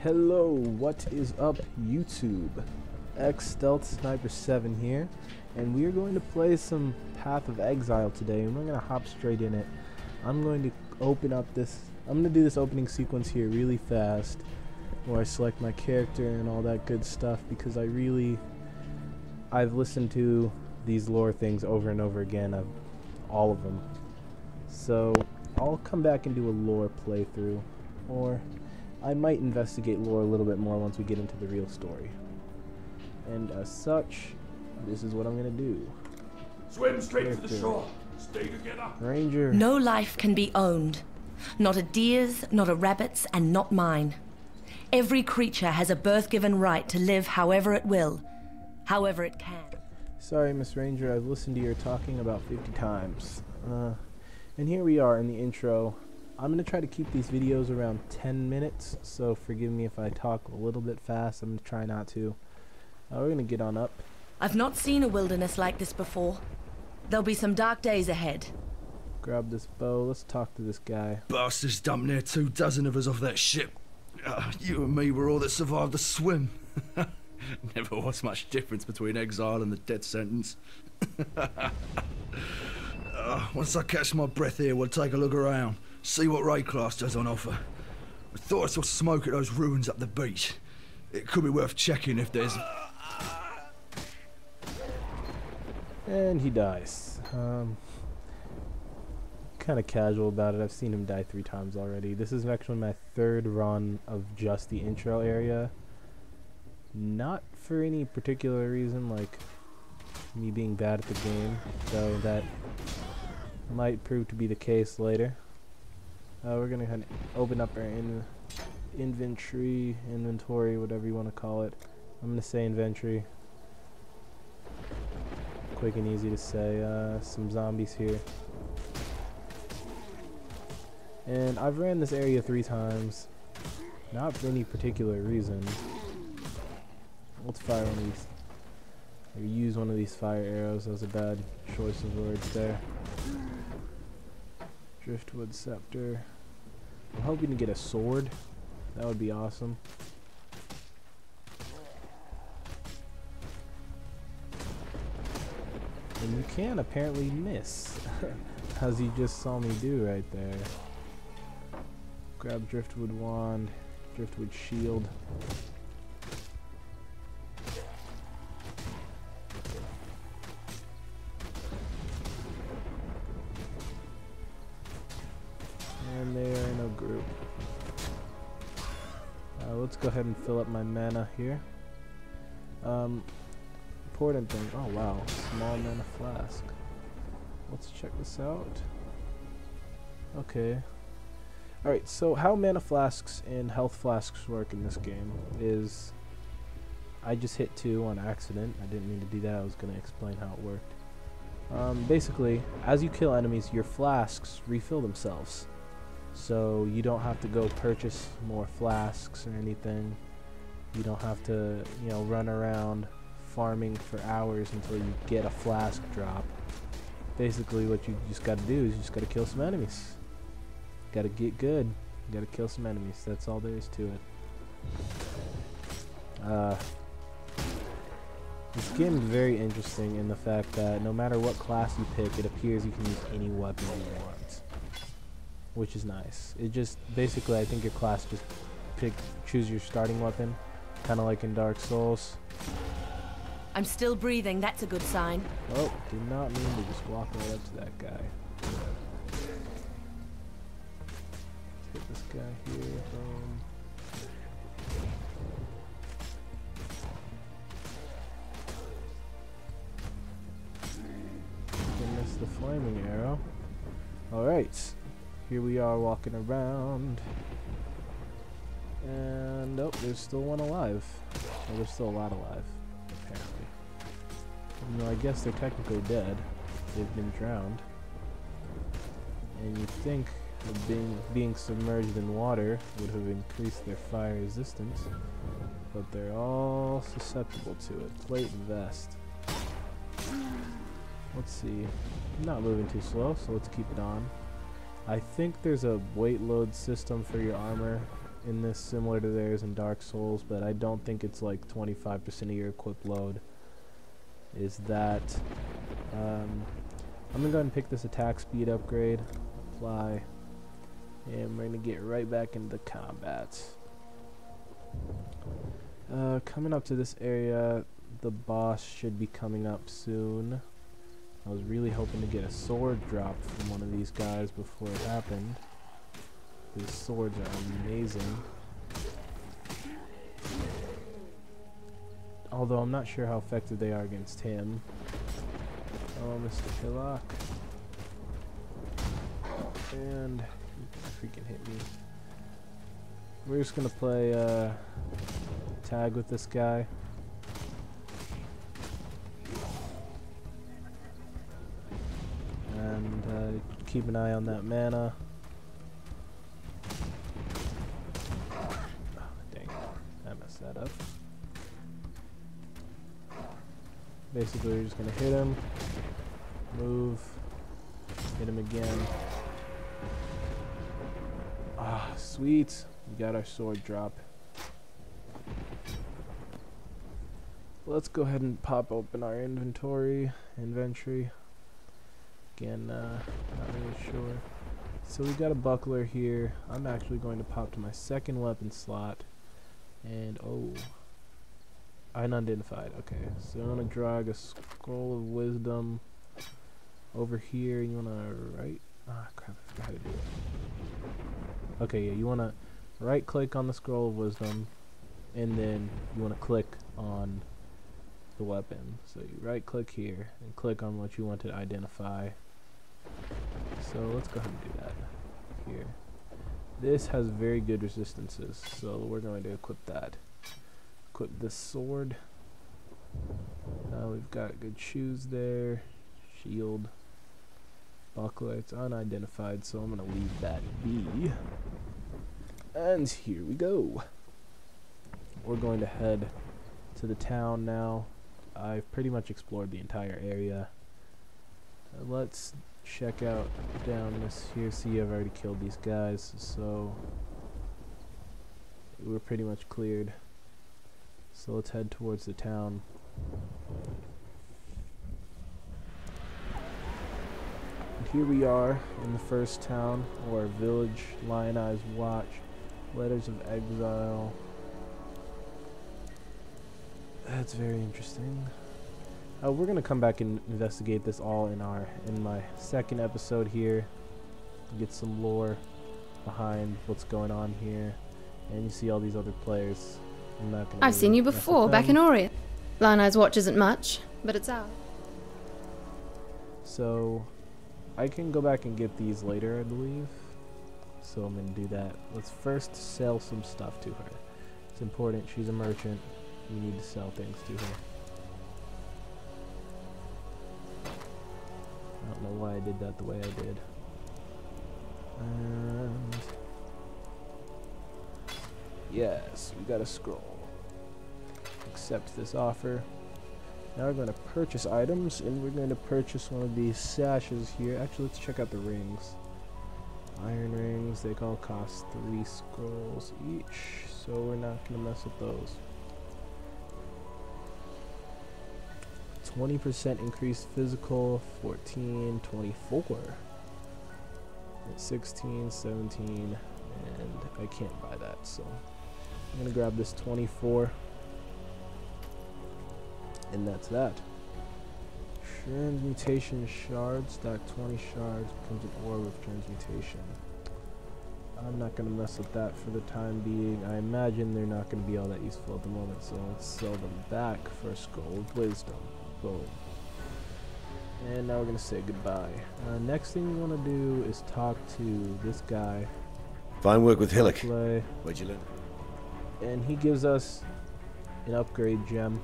Hello, what is up YouTube? X Stealth Sniper 7 here, and we are going to play some Path of Exile today, and we're going to hop straight in it. I'm going to do this opening sequence here really fast, where I select my character and all that good stuff, because I've listened to these lore things over and over again, all of them. So I'll come back and do a lore playthrough, or I might investigate lore a little bit more once we get into the real story. And as such, this is what I'm gonna do. Swim straight for the shore. Stay together. Ranger. No life can be owned. Not a deer's, not a rabbit's, and not mine. Every creature has a birth-given right to live however it will, however it can. Sorry, Miss Ranger, I've listened to your talking about 50 times. And here we are in the intro. I'm going to try to keep these videos around 10 minutes, so forgive me if I talk a little bit fast. I'm going to try not to. We're going to get on up. I've not seen a wilderness like this before. There'll be some dark days ahead. Grab this bow. Let's talk to this guy. Bastards dumped near 24 of us off that ship. You and me were all that survived the swim. Never was much difference between exile and the death sentence. Once I catch my breath here, we'll take a look around. See what Rayclass has on offer. I thought I saw smoke at those ruins up the beach. It could be worth checking if there's... And he dies. Kind of casual about it. I've seen him die 3 times already. This is actually my 3rd run of just the intro area. Not for any particular reason, like me being bad at the game, though that might prove to be the case later. We're gonna kind of open up our inventory, whatever you want to call it. I'm gonna say inventory. Quick and easy to say. Some zombies here. And I've ran this area 3 times. Not for any particular reason. Let's fire one of these. Or use one of these fire arrows. That was a bad choice of words there. Driftwood scepter. I'm hoping to get a sword. That would be awesome. And you can apparently miss, as you just saw me do right there. Grab driftwood wand, driftwood shield. And they are in a group. Let's go ahead and fill up my mana here. Important thing. Oh wow, small mana flask. Let's check this out. Okay. Alright, so how mana flasks and health flasks work in this game is... I just hit 2 on accident. I didn't mean to do that. I was going to explain how it worked. Basically, as you kill enemies, your flasks refill themselves. So you don't have to go purchase more flasks or anything. You don't have to, run around farming for hours until you get a flask drop. Basically, what you just got to do is you just got to kill some enemies. Got to get good. You got to kill some enemies. That's all there is to it. This game is very interesting in the fact that no matter what class you pick, it appears you can use any weapon you want, which is nice. It just basically, I think your class just choose your starting weapon, kind of like in Dark Souls. I'm still breathing, that's a good sign. Oh, did not mean to just walk right up to that guy. Let's hit this guy here. Boom. Missed the flaming arrow. Alright. Here we are walking around. And oh, there's still one alive. Well, there's still a lot alive, apparently. Even though I guess they're technically dead. They've been drowned. And you'd think being submerged in water would have increased their fire resistance. But they're all susceptible to it. Plate and vest. Let's see. I'm not moving too slow, so let's keep it on. I think there's a weight load system for your armor in this similar to theirs in Dark Souls, but I don't think it's like 25% of your equip load. Is that I'm gonna go ahead and pick this attack speed upgrade, apply, and we're gonna get right back into combat. Coming up to this area, the boss should be coming up soon. I was really hoping to get a sword drop from one of these guys before it happened. These swords are amazing. Although I'm not sure how effective they are against him. Oh, Mr. Hillock. And he freaking hit me. We're just gonna play tag with this guy. And keep an eye on that mana. Oh, dang. I messed that up. Basically, we're just gonna hit him, move, hit him again. Ah, sweet. We got our sword drop. Let's go ahead and pop open our inventory. Again, not really sure. So we got a buckler here. I'm actually going to pop to my second weapon slot. And oh, unidentified. Okay, so I'm gonna drag a scroll of wisdom over here. You wanna ah crap, I forgot how to do it. Okay, yeah, you wanna right click on the scroll of wisdom, and then you wanna click on the weapon. So you right click here and click on what you want to identify. So let's go ahead and do that here. This has very good resistances, so we're going to equip that. Equip this sword. We've got good shoes there, shield, buckler. It's unidentified, so I'm going to leave that be. And here we go. We're going to head to the town now. I've pretty much explored the entire area. Let's check out down this here. See, I've already killed these guys, so we're pretty much cleared. So let's head towards the town. And here we are in the first town, or village. Lion Eyes Watch, Letters of Exile. That's very interesting. We're gonna come back and investigate this all in my second episode here. Get some lore behind what's going on here, and you see all these other players. I've seen you before, back in Orient. Lion Eyes Watch isn't much, but it's out. So, I can go back and get these later, I believe. So I'm gonna do that. Let's first sell some stuff to her. It's important. She's a merchant. We need to sell things to her. I don't know why I did that the way I did. And yes, we got a scroll. Accept this offer. Now we're going to purchase items, and we're going to purchase one of these sashes here. Actually, let's check out the rings. Iron rings, they all cost 3 scrolls each, so we're not going to mess with those. 20% increased physical, 14, 24. 16, 17, and I can't buy that, so I'm going to grab this 24. And that's that. Transmutation shards. Stack 20 shards. Becomes an orb of transmutation. I'm not going to mess with that for the time being. I imagine they're not going to be all that useful at the moment, so let's sell them back for a scroll of wisdom. Boom. And now we're going to say goodbye. Next thing we want to do is talk to this guy. Fine work with Hillock. Where'd you learn? And he gives us an upgrade gem.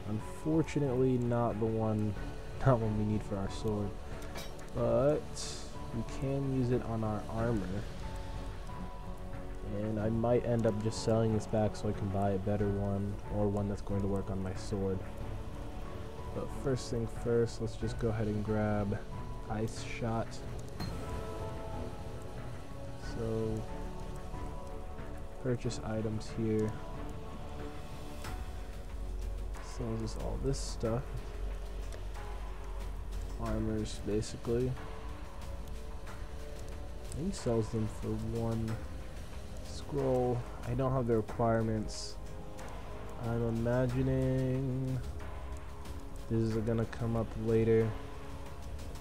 Unfortunately, not one we need for our sword, but we can use it on our armor. And I might end up just selling this back so I can buy a better one, or one that's going to work on my sword. But first thing first, let's just go ahead and grab Ice Shot. So purchase items here. Sells us all this stuff. Armors, basically. He sells them for 1 scroll. I don't have the requirements. I'm imagining this is gonna come up later,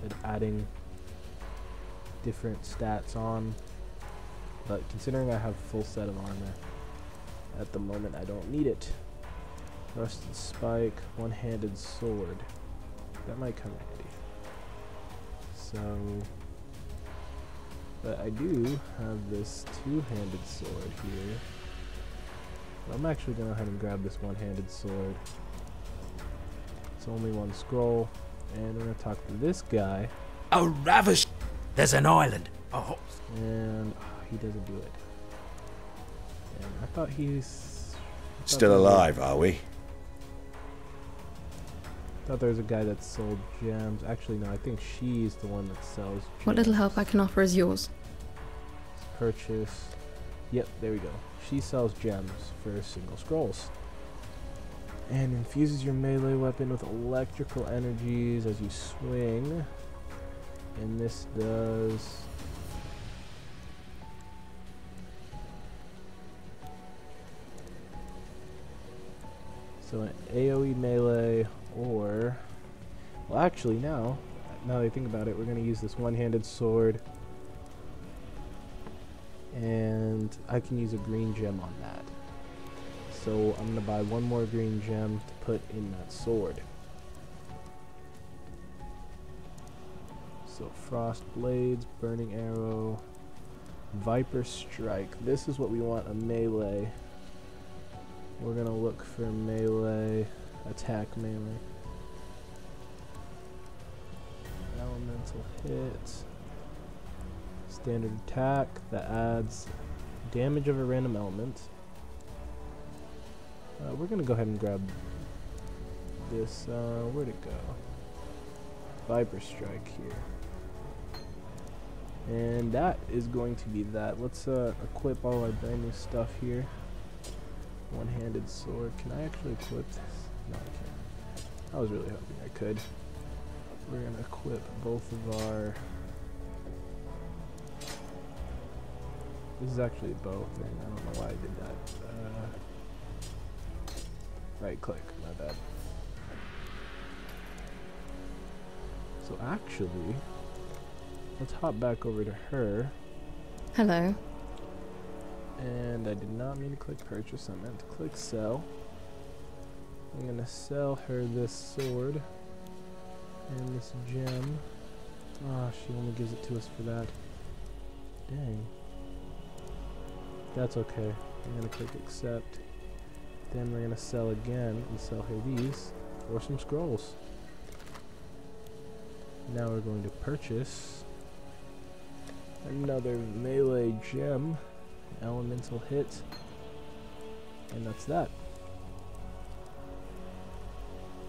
with adding different stats on. But considering I have full set of armor at the moment, I don't need it. Rusted spike, one-handed sword. That might come handy. So, but I do have this two-handed sword here. I'm actually gonna go ahead and grab this one-handed sword. It's only 1 scroll, and we're gonna talk to this guy. Oh, ravish! There's an island. Oh. And he doesn't do it. And I thought he's Still alive, are we? Thought there was a guy that sold gems. Actually, no, I think she's the one that sells gems. What little help I can offer is yours. Purchase. Yep, there we go. She sells gems for single scrolls. And infuses your melee weapon with electrical energies as you swing. And this does... So an AoE melee or... Well, actually now that I think about it, we're going to use this one-handed sword. And I can use a green gem on that. So I'm going to buy 1 more green gem to put in that sword. So frost blades, burning arrow, viper strike. This is what we want, a melee. We're going to look for melee, attack melee. Elemental hit. Standard attack that adds damage of a random element. We're gonna go ahead and grab this. Where'd it go? Viper strike here, and that is going to be that. Let's equip all our brand new stuff here. One-handed sword. Can I actually equip this? No, I can't. I was really hoping I could. We're gonna equip both of our. This is actually a bow thing. I don't know why I did that. Right click, my bad. So actually, let's hop back over to her. Hello. And I did not mean to click purchase, I meant to click sell. I'm gonna sell her this sword and this gem. Ah, she only gives it to us for that. Dang. That's okay. I'm gonna click accept. Then we're gonna sell again and sell her these for some scrolls. Now we're going to purchase another melee gem, elemental hit, and that's that.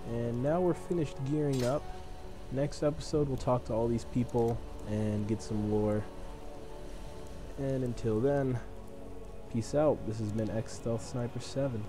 And now we're finished gearing up. Next episode we'll talk to all these people and get some lore. And until then, peace out. This has been Exile Sniper 7.